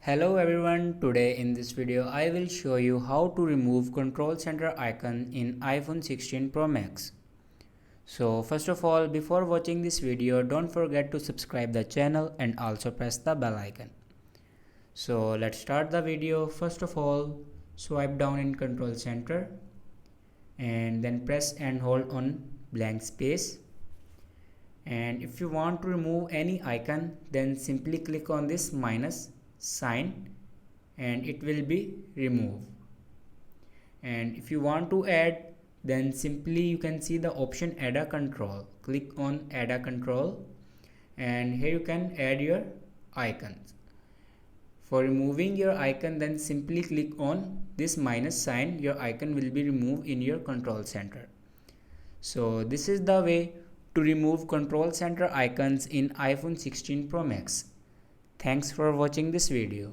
Hello everyone, today in this video I will show you how to remove control center icon in iPhone 16 Pro Max. So first of all, before watching this video, don't forget to subscribe the channel and also press the bell icon. So let's start the video. First of all, swipe down in control center and then press and hold on blank space. And if you want to remove any icon, then simply click on this minus sign and it will be removed. And if you want to add, then simply you can see the option add a control. Click on add a control and here you can add your icons. For removing your icon, then simply click on this minus sign. Your icon will be removed in your control center. So this is the way to remove control center icons in iPhone 16 Pro Max. Thanks for watching this video.